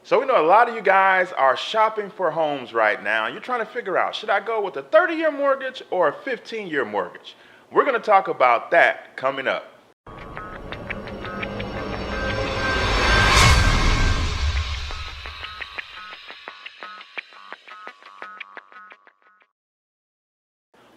So we know a lot of you guys are shopping for homes right now. You're trying to figure out, should I go with a 30-year mortgage or a 15-year mortgage? We're going to talk about that coming up.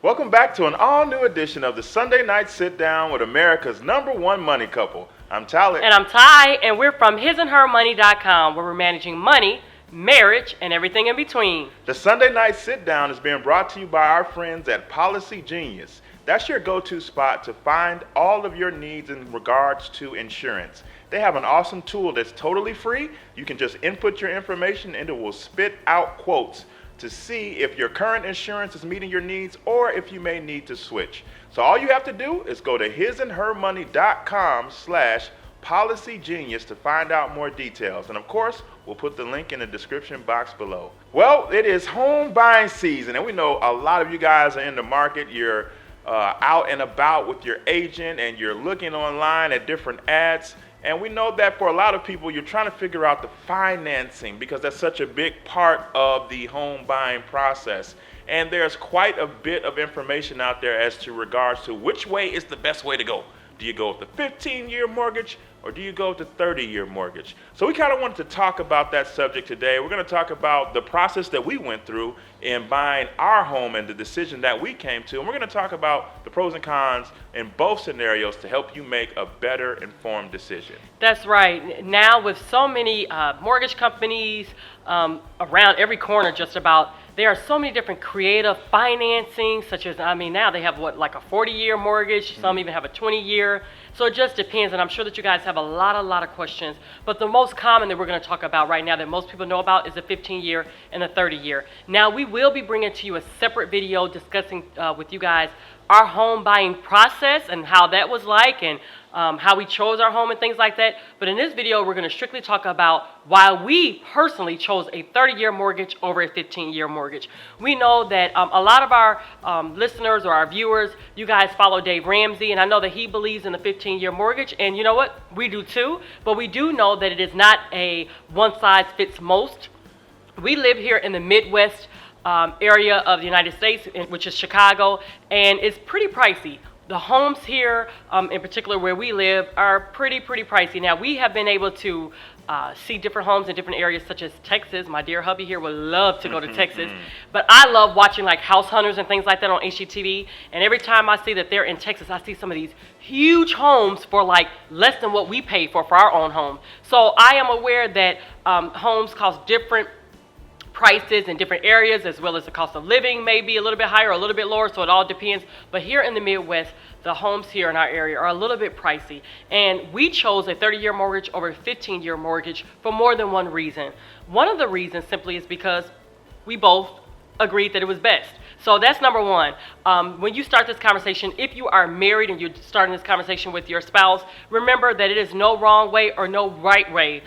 Welcome back to an all-new edition of the Sunday Night Sit Down with America's #1 money couple. I'm Talent. And I'm Ty, and we're from hisandhermoney.com, where we're managing money, marriage, and everything in between. The Sunday Night Sit Down is being brought to you by our friends at Policy Genius. That's your go-to spot to find all of your needs in regards to insurance. They have an awesome tool that's totally free. You can just input your information and it will spit out quotes to see if your current insurance is meeting your needs or if you may need to switch. So all you have to do is go to hisandhermoney.com/policygenius to find out more details. And of course, we'll put the link in the description box below. Well, it is home buying season, and we know a lot of you guys are in the market. You're out and about with your agent and you're looking online at different ads. And we know that for a lot of people, you're trying to figure out the financing because that's such a big part of the home buying process. And there's quite a bit of information out there as to regards to which way is the best way to go. Do you go with the 15-year mortgage or do you go with the 30-year mortgage? So we kind of wanted to talk about that subject today. We're going to talk about the process that we went through in buying our home and the decision that we came to. And we're going to talk about the pros and cons in both scenarios to help you make a better informed decision. That's right. Now with so many mortgage companies around every corner just about, there are so many different creative financing, such as, now they have like a 40-year mortgage, some even have a 20-year. So it just depends, and I'm sure that you guys have a lot of questions. But the most common that we're going to talk about right now that most people know about is the 15-year and the 30-year. Now we will be bringing to you a separate video discussing with you guys our home buying process and how that was like and how we chose our home and things like that. But in this video, we're going to strictly talk about why we personally chose a 30-year mortgage over a 15-year mortgage. We know that a lot of our listeners or our viewers, you guys follow Dave Ramsey, and I know that he believes in the 15-year mortgage, and you know what? We do too, but we do know that it is not a one-size-fits-most. We live here in the Midwest area of the United States, which is Chicago, and it's pretty pricey. The homes here, in particular where we live, are pretty pricey. Now, we have been able to see different homes in different areas, such as Texas. My dear hubby here would love to go to Texas, but I love watching like House Hunters and things like that on HGTV, and every time I see that they're in Texas, I see some of these huge homes for like less than what we pay for our own home. So I am aware that homes cost different prices in different areas, as well as the cost of living may be a little bit higher or a little bit lower, so it all depends. But here in the Midwest, the homes here in our area are a little bit pricey, and we chose a 30-year mortgage over a 15-year mortgage for more than one reason. One of the reasons simply is because we both agreed that it was best. So that's number one. When you start this conversation, if you are married and you're starting this conversation with your spouse, remember that it is no wrong way or no right way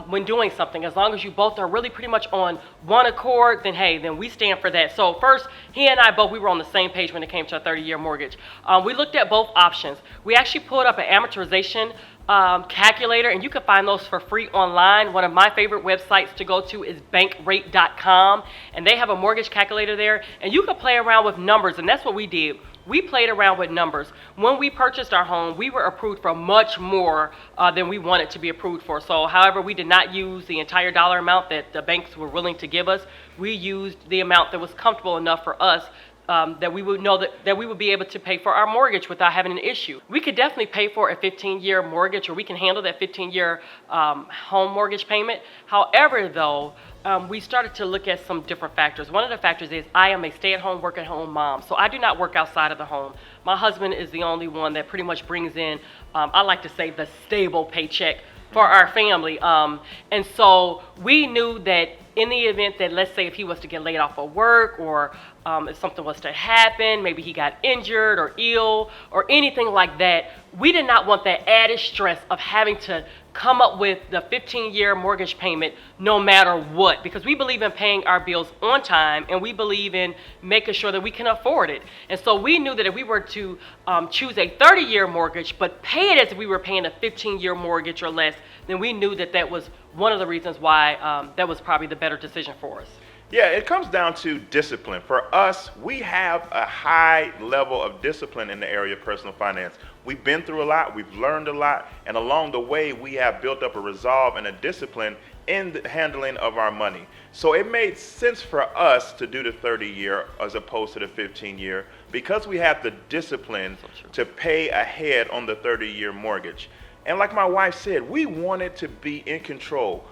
when doing something. As long as you both are really pretty much on one accord, then we stand for that. So first, he and I both, we were on the same page when it came to a 30-year mortgage. We looked at both options. We actually pulled up an amortization calculator, and you can find those for free online. One of my favorite websites to go to is bankrate.com, and they have a mortgage calculator there, and you can play around with numbers, and that's what we did. We played around with numbers. When we purchased our home, we were approved for much more than we wanted to be approved for. So, however, we did not use the entire dollar amount that the banks were willing to give us. We used the amount that was comfortable enough for us that we would know that we would be able to pay for our mortgage without having an issue. We could definitely pay for a 15-year mortgage, or we can handle that 15-year home mortgage payment. However, though, we started to look at some different factors. One of the factors is I am a stay-at-home, work-at-home mom, so I do not work outside of the home. My husband is the only one that pretty much brings in, I like to say, the stable paycheck for our family. And so we knew that in the event that, let's say, if he was to get laid off of work or if something was to happen, maybe he got injured or ill or anything like that. We did not want that added stress of having to come up with the 15-year mortgage payment no matter what, because we believe in paying our bills on time, and we believe in making sure that we can afford it. And so we knew that if we were to choose a 30-year mortgage but pay it as if we were paying a 15-year mortgage or less, then we knew that that was one of the reasons why that was probably the better decision for us. Yeah, it comes down to discipline. For us, we have a high level of discipline in the area of personal finance. We've been through a lot, we've learned a lot, and along the way, we have built up a resolve and a discipline in the handling of our money. So it made sense for us to do the 30-year as opposed to the 15-year because we have the discipline to pay ahead on the 30-year mortgage. And like my wife said, we wanted to be in control.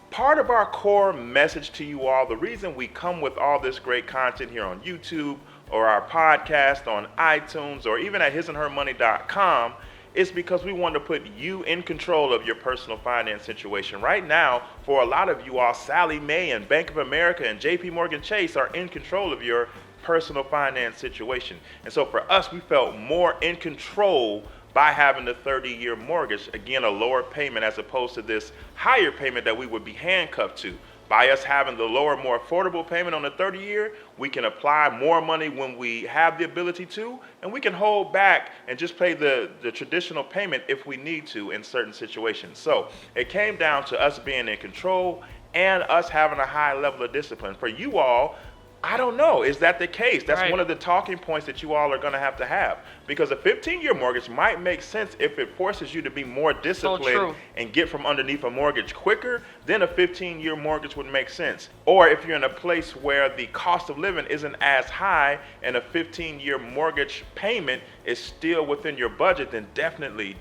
Part of our core message to you all, the reason we come with all this great content here on YouTube or our podcast on iTunes or even at hisandhermoney.com is because we want to put you in control of your personal finance situation. Right now, for a lot of you all, Sallie Mae and Bank of America and JP Morgan Chase are in control of your personal finance situation. And so for us, we felt more in control by having the 30-year mortgage, again, a lower payment as opposed to this higher payment that we would be handcuffed to. By us having the lower, more affordable payment on the 30-year, we can apply more money when we have the ability to, and we can hold back and just pay the traditional payment if we need to in certain situations. So it came down to us being in control and us having a high level of discipline. For you all, I don't know. Is that the case? That's right. One of the talking points that you all are going to have. Because a 15-year mortgage might make sense if it forces you to be more disciplined and get from underneath a mortgage quicker, then a 15-year mortgage would make sense. Or if you're in a place where the cost of living isn't as high and a 15-year mortgage payment is still within your budget, then definitely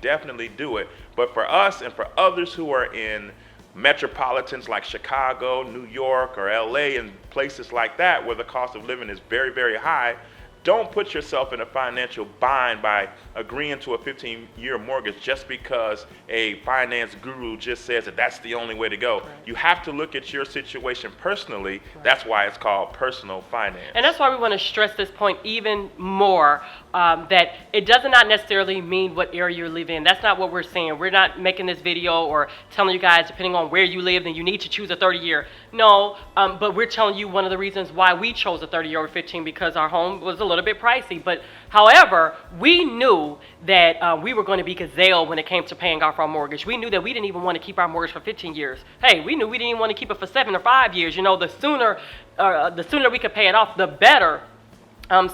do it. But for us and for others who are in metropolitans like Chicago, New York, or LA, and places like that where the cost of living is very, very high, don't put yourself in a financial bind by agreeing to a 15-year mortgage just because a finance guru just says that that's the only way to go. Right. You have to look at your situation personally. Right. That's why it's called personal finance. And that's why we want to stress this point even more, that it does not necessarily mean what area you live in. That's not what we're saying. We're not making this video or telling you guys, depending on where you live, then you need to choose a 30-year. No, but we're telling you one of the reasons why we chose a 30-year over 15, because our home was a little bit pricey. But however, we knew that we were going to be gazelle when it came to paying off our mortgage. We knew that we didn't even want to keep our mortgage for 15 years. Hey, we knew we didn't even want to keep it for 7 or 5 years. You know, the sooner we could pay it off, the better.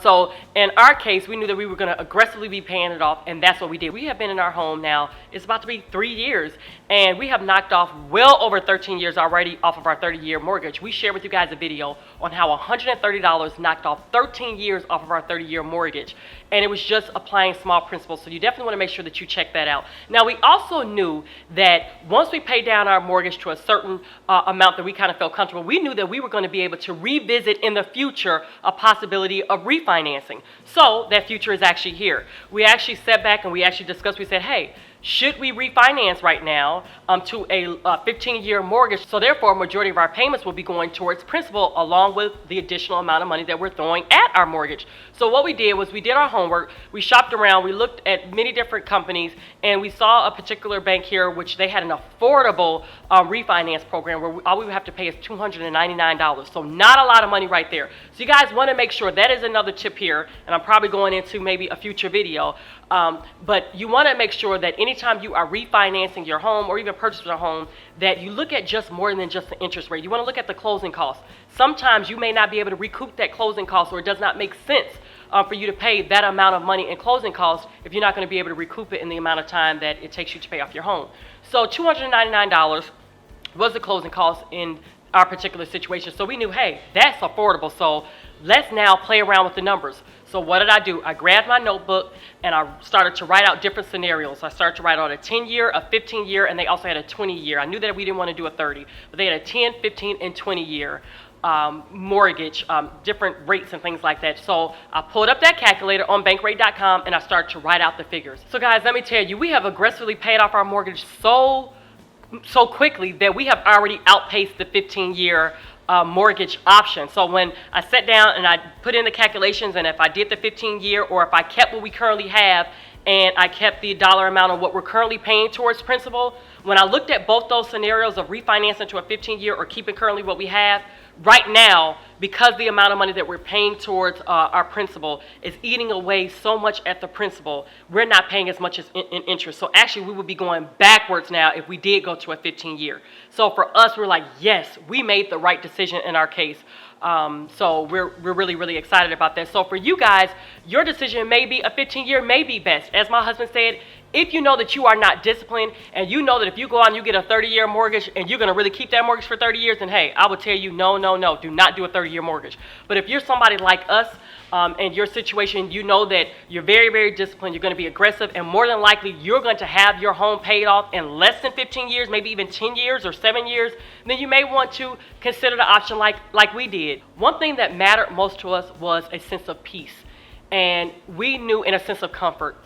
So in our case, we knew that we were going to aggressively be paying it off, and that's what we did. We have been in our home now, it's about to be 3 years, and we have knocked off well over 13 years already off of our 30-year mortgage. We shared with you guys a video on how $130 knocked off 13 years off of our 30-year mortgage, and it was just applying small principles, so you definitely want to make sure that you check that out. Now, we also knew that once we paid down our mortgage to a certain amount that we kind of felt comfortable, we knew that we were going to be able to revisit in the future a possibility of refinancing. So that future is actually here. We actually sat back and we actually discussed, we said, hey, should we refinance right now to a 15-year mortgage? So therefore, a majority of our payments will be going towards principal along with the additional amount of money that we're throwing at our mortgage. So what we did was we did our homework, we shopped around, we looked at many different companies, and we saw a particular bank here which they had an affordable refinance program where all we would have to pay is $299. So not a lot of money right there. So you guys want to make sure, that is another tip here, and I'm probably going into maybe a future video, but you want to make sure that anytime you are refinancing your home or even purchasing a home, that you look at just more than just the interest rate. You want to look at the closing costs. Sometimes you may not be able to recoup that closing cost, or it does not make sense for you to pay that amount of money in closing costs if you're not going to be able to recoup it in the amount of time that it takes you to pay off your home. So $299 was the closing cost in our particular situation. So we knew, hey, that's affordable. So let's now play around with the numbers. So what did I do? I grabbed my notebook and I started to write out different scenarios. I started to write out a 10-year, a 15-year, and they also had a 20-year. I knew that we didn't want to do a 30, but they had a 10, 15, and 20-year mortgage, different rates and things like that. So I pulled up that calculator on bankrate.com and I started to write out the figures. So guys, let me tell you, we have aggressively paid off our mortgage so quickly that we have already outpaced the 15-year mortgage option. So when I sat down and I put in the calculations, and if I did the 15-year or if I kept what we currently have and I kept the dollar amount of what we're currently paying towards principal, when I looked at both those scenarios of refinancing to a 15-year or keeping currently what we have, right now, because the amount of money that we're paying towards our principal is eating away so much at the principal, we're not paying as much as in interest. So actually, we would be going backwards now if we did go to a 15-year. So for us, we're like, yes, we made the right decision in our case. So we're really, really excited about that. So for you guys, your decision may be a 15-year may be best. As my husband said, if you know that you are not disciplined and you know that if you go out and you get a 30-year mortgage and you're going to really keep that mortgage for 30 years, then hey, I would tell you no, do not do a 30-year mortgage. But if you're somebody like us, and your situation, you know that you're very, very disciplined, you're going to be aggressive, and more than likely you're going to have your home paid off in less than 15 years, maybe even 10 years or 7 years, then you may want to consider the option like we did. One thing that mattered most to us was a sense of peace, and we knew in a sense of comfort.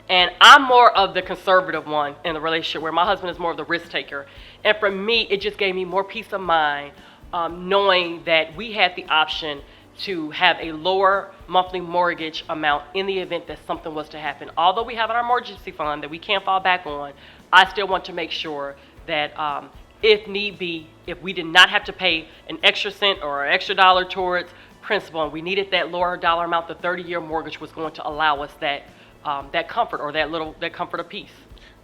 And I'm more of the conservative one in the relationship, where my husband is more of the risk taker. And for me, it just gave me more peace of mind, knowing that we had the option to have a lower monthly mortgage amount in the event that something was to happen. Although we have our emergency fund that we can't fall back on, I still want to make sure that if need be, if we did not have to pay an extra cent or an extra dollar towards principal and we needed that lower dollar amount, the 30-year mortgage was going to allow us that comfort, or that comfort of peace.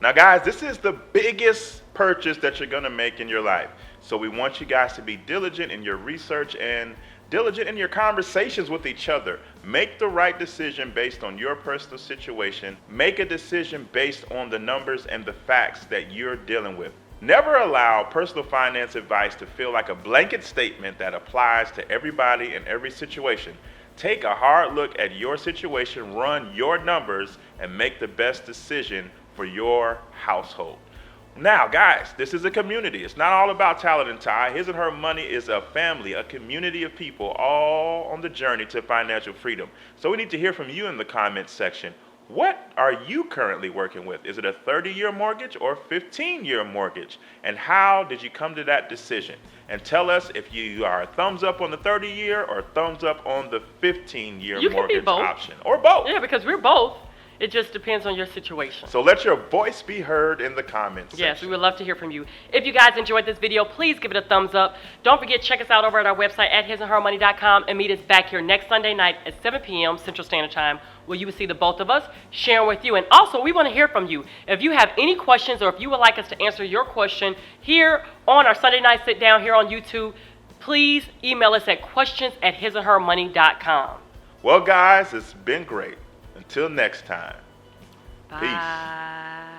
Now, guys, this is the biggest purchase that you're going to make in your life. So we want you guys to be diligent in your research and diligent in your conversations with each other. Make the right decision based on your personal situation. Make a decision based on the numbers and the facts that you're dealing with. Never allow personal finance advice to feel like a blanket statement that applies to everybody in every situation. Take a hard look at your situation, run your numbers, and make the best decision for your household. Now, guys, this is a community. It's not all about Talent and Ty. His and Her Money is a family, a community of people all on the journey to financial freedom. So we need to hear from you in the comments section. What are you currently working with? Is it a 30-year mortgage or a 15-year mortgage? And how did you come to that decision? And tell us if you are a thumbs up on the 30-year or thumbs up on the 15-year mortgage option. Or both. Yeah, because we're both. It just depends on your situation. So let your voice be heard in the comments section. Yes, we would love to hear from you. If you guys enjoyed this video, please give it a thumbs up. Don't forget, check us out over at our website at hisandhermoney.com and meet us back here next Sunday night at 7 p.m. Central Standard Time, where you will see the both of us sharing with you. And also, we want to hear from you. If you have any questions or if you would like us to answer your question here on our Sunday night sit down here on YouTube, please email us at questions@hisandhermoney.com. Well, guys, it's been great. Until next time. Bye. Peace.